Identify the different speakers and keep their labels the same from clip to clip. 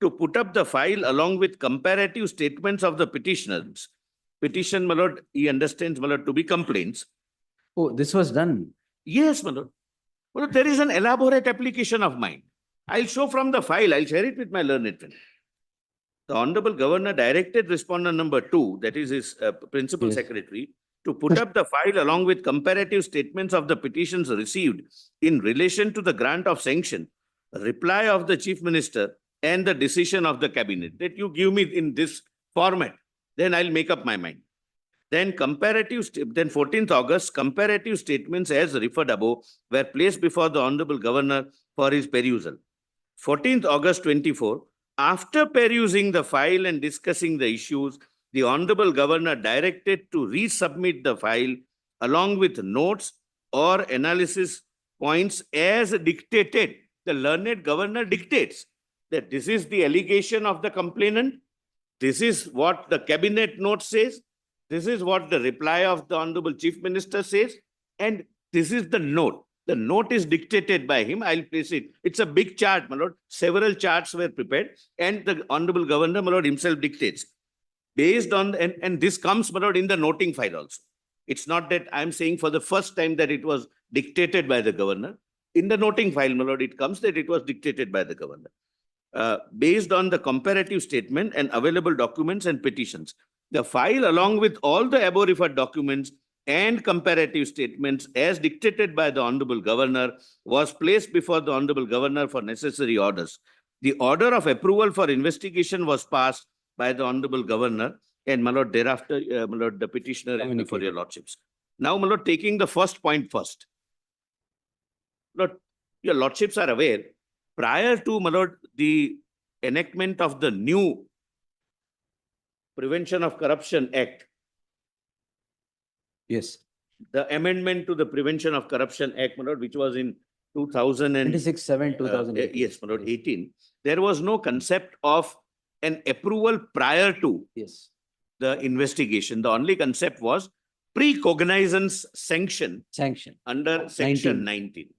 Speaker 1: to put up the file along with comparative statements of the petitioners. Petition, my lord, he understands, my lord, to be complaints.
Speaker 2: Oh, this was done.
Speaker 1: Yes, my lord. My lord, there is an elaborate application of mine. I'll show from the file. I'll share it with my learned friend. The Honorable Governor directed respondent number 2, that is his principal
Speaker 2: Yes.
Speaker 1: secretary, to put up the file along with comparative statements of the petitions received in relation to the grant of sanction, reply of the Chief Minister, and the decision of the cabinet. That you give me in this format, then I'll make up my mind. Then 14th August, comparative statements as referred above were placed before the Honorable Governor for his perusal. 14th August 24, after perusing the file and discussing the issues, the Honorable Governor directed to resubmit the file along with notes or analysis points as dictated. The learned governor dictates that this is the allegation of the complainant, this is what the cabinet note says, this is what the reply of the Honorable Chief Minister says, and this is the note. The note is dictated by him. I'll place it. It's a big chart, my lord. Several charts were prepared, and the Honorable Governor, my lord, himself dictates. Based on, and this comes, my lord, in the noting file also. It's not that I'm saying for the first time that it was dictated by the governor. In the noting file, my lord, it comes that it was dictated by the governor. Based on the comparative statement and available documents and petitions. The file, along with all the above referred documents and comparative statements as dictated by the Honorable Governor, was placed before the Honorable Governor for necessary orders. The order of approval for investigation was passed by the Honorable Governor, and, my lord, thereafter, my lord, the petitioner is before your lordships. Now, my lord, taking the first point first. Lord, your lordships are aware, prior to, my lord, the enactment of the new Prevention of Corruption Act,
Speaker 2: Yes.
Speaker 1: the amendment to the Prevention of Corruption Act, my lord, which was in
Speaker 2: 26/7/2018.
Speaker 1: yes, my lord, 18, there was no concept of an approval prior to
Speaker 2: Yes.
Speaker 1: the investigation. The only concept was pre-cognizance sanction
Speaker 2: Sanction.
Speaker 1: under section 19.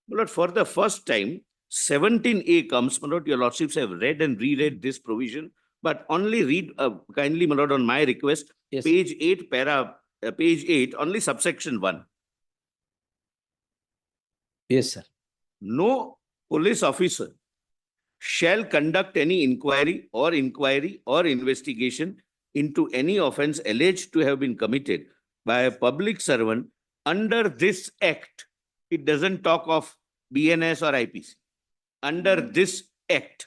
Speaker 1: My lord, for the first time, 17A comes. My lord, your lordships have read and reread this provision, but only read kindly, my lord, on my request,
Speaker 2: Yes.
Speaker 1: page 8, page 8, only subsection 1.
Speaker 2: Yes, sir.
Speaker 1: No police officer shall conduct any inquiry or investigation into any offense alleged to have been committed by a public servant under this act. It doesn't talk of BNS or IPC. Under this act,